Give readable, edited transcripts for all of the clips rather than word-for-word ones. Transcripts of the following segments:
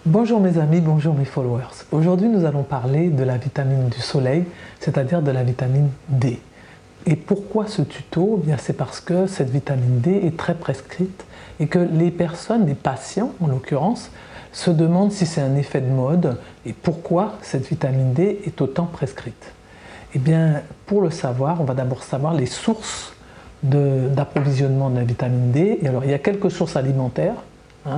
Bonjour mes amis, bonjour mes followers. Aujourd'hui nous allons parler de la vitamine du soleil, c'est-à-dire de la vitamine D. Et pourquoi ce tuto? Eh bien, c'est parce que cette vitamine D est très prescrite et que les personnes, les patients en l'occurrence, se demandent si c'est un effet de mode et pourquoi cette vitamine D est autant prescrite. Eh bien, pour le savoir, on va d'abord savoir les sources d'approvisionnement de la vitamine D. Et alors, il y a quelques sources alimentaires,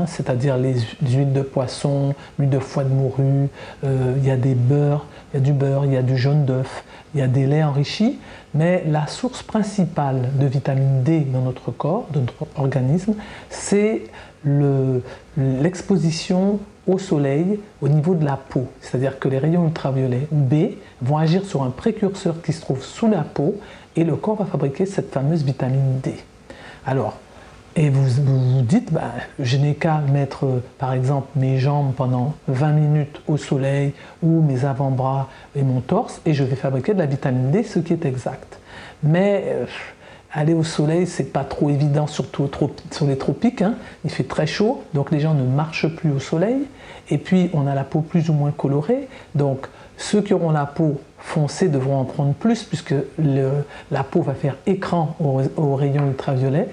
c'est-à-dire les huiles de poisson, l'huile de foie de morue, il y a des beurres, il y a du beurre, il y a du jaune d'œuf, il y a des laits enrichis, mais la source principale de vitamine D dans notre corps, de notre organisme, c'est l'exposition au soleil au niveau de la peau. C'est-à-dire que les rayons ultraviolets B vont agir sur un précurseur qui se trouve sous la peau et le corps va fabriquer cette fameuse vitamine D. Alors, et vous vous dites, je n'ai qu'à mettre par exemple mes jambes pendant 20 minutes au soleil ou mes avant-bras et mon torse et je vais fabriquer de la vitamine D, ce qui est exact. Mais aller au soleil, c'est pas trop évident, surtout sur les tropiques, il fait très chaud, donc les gens ne marchent plus au soleil. Et puis on a la peau plus ou moins colorée, donc ceux qui auront la peau foncée devront en prendre plus puisque la peau va faire écran aux rayons ultraviolets.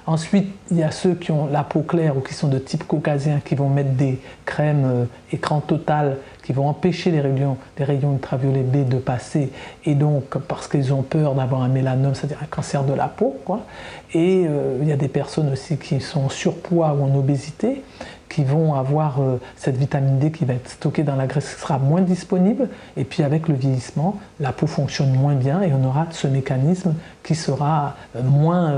Ensuite, il y a ceux qui ont la peau claire ou qui sont de type caucasien qui vont mettre des crèmes écran total qui vont empêcher les rayons ultraviolets B de passer et donc parce qu'ils ont peur d'avoir un mélanome, c'est-à-dire un cancer de la peau, quoi. Et il y a des personnes aussi qui sont en surpoids ou en obésité qui vont avoir cette vitamine D qui va être stockée dans la graisse, qui sera moins disponible, et puis avec le vieillissement, la peau fonctionne moins bien et on aura ce mécanisme qui sera moins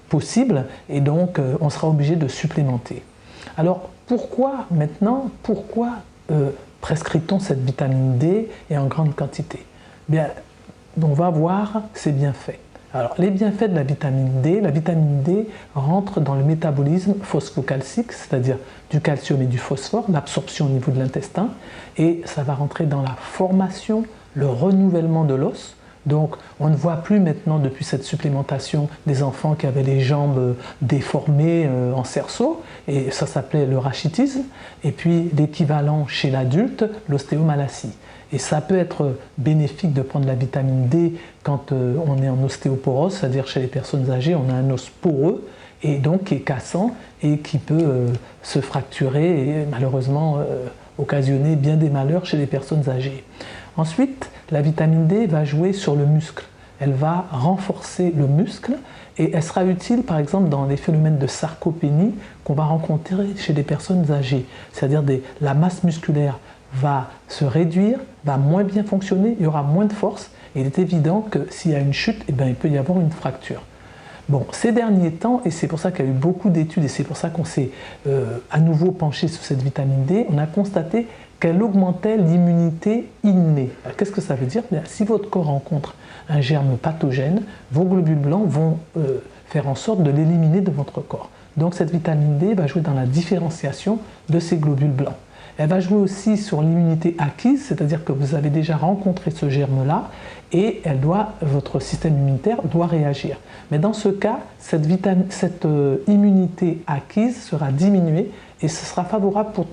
possible et donc on sera obligé de supplémenter. Alors pourquoi prescrit-on cette vitamine D et en grande quantité? Bien, on va voir ses bienfaits. Alors, les bienfaits de la vitamine D rentre dans le métabolisme phosphocalcique, c'est-à-dire du calcium et du phosphore, l'absorption au niveau de l'intestin, et ça va rentrer dans la formation, le renouvellement de l'os. Donc, on ne voit plus maintenant, depuis cette supplémentation, des enfants qui avaient les jambes déformées en cerceau, et ça s'appelait le rachitisme, et puis l'équivalent chez l'adulte, l'ostéomalacie. Et ça peut être bénéfique de prendre la vitamine D quand on est en ostéoporose, c'est-à-dire chez les personnes âgées, on a un os poreux et donc qui est cassant et qui peut se fracturer et malheureusement occasionner bien des malheurs chez les personnes âgées. Ensuite, la vitamine D va jouer sur le muscle. Elle va renforcer le muscle et elle sera utile par exemple dans les phénomènes de sarcopénie qu'on va rencontrer chez les personnes âgées, c'est-à-dire la masse musculaire va se réduire, va moins bien fonctionner, il y aura moins de force et il est évident que s'il y a une chute, il peut y avoir une fracture. Bon, ces derniers temps, et c'est pour ça qu'il y a eu beaucoup d'études et c'est pour ça qu'on s'est à nouveau penché sur cette vitamine D, on a constaté qu'elle augmentait l'immunité innée. Qu'est-ce que ça veut dire? Bien, si votre corps rencontre un germe pathogène, vos globules blancs vont faire en sorte de l'éliminer de votre corps. Donc cette vitamine D va jouer dans la différenciation de ces globules blancs. Elle va jouer aussi sur l'immunité acquise, c'est-à-dire que vous avez déjà rencontré ce germe-là et votre système immunitaire doit réagir. Mais dans ce cas, cette immunité acquise sera diminuée et ce sera favorable pour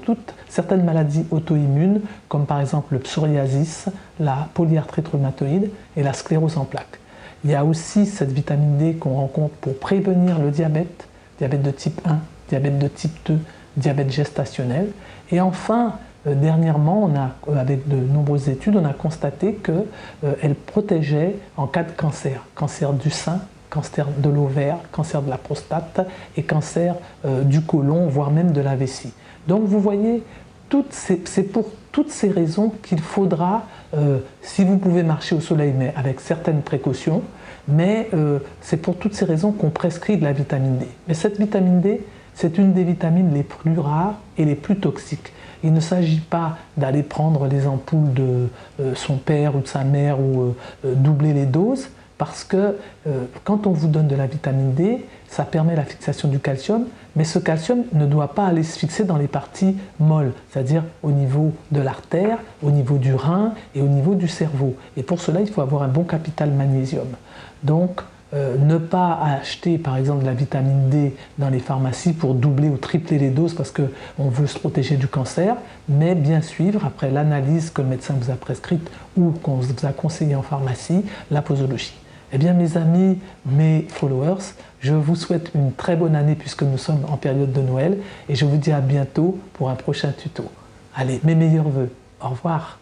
certaines maladies auto-immunes, comme par exemple le psoriasis, la polyarthrite rhumatoïde et la sclérose en plaques. Il y a aussi cette vitamine D qu'on rencontre pour prévenir le diabète de type 1, diabète de type 2, diabète gestationnel. Et enfin, dernièrement, avec de nombreuses études, on a constaté qu'elle protégeait en cas de cancer du sein, cancer de l'ovaire, cancer de la prostate et cancer du côlon, voire même de la vessie. Donc vous voyez, c'est pour toutes ces raisons qu'il faudra, si vous pouvez marcher au soleil, mais avec certaines précautions, mais c'est pour toutes ces raisons qu'on prescrit de la vitamine D. Mais cette vitamine D, c'est une des vitamines les plus rares et les plus toxiques. Il ne s'agit pas d'aller prendre les ampoules de son père ou de sa mère ou doubler les doses, parce que quand on vous donne de la vitamine D, ça permet la fixation du calcium, mais ce calcium ne doit pas aller se fixer dans les parties molles, c'est-à-dire au niveau de l'artère, au niveau du rein et au niveau du cerveau. Et pour cela, il faut avoir un bon capital magnésium. Donc, ne pas acheter par exemple de la vitamine D dans les pharmacies pour doubler ou tripler les doses parce qu'on veut se protéger du cancer, mais bien suivre après l'analyse que le médecin vous a prescrite ou qu'on vous a conseillé en pharmacie, la posologie. Eh bien mes amis, mes followers, je vous souhaite une très bonne année puisque nous sommes en période de Noël et je vous dis à bientôt pour un prochain tuto. Allez, mes meilleurs vœux. Au revoir.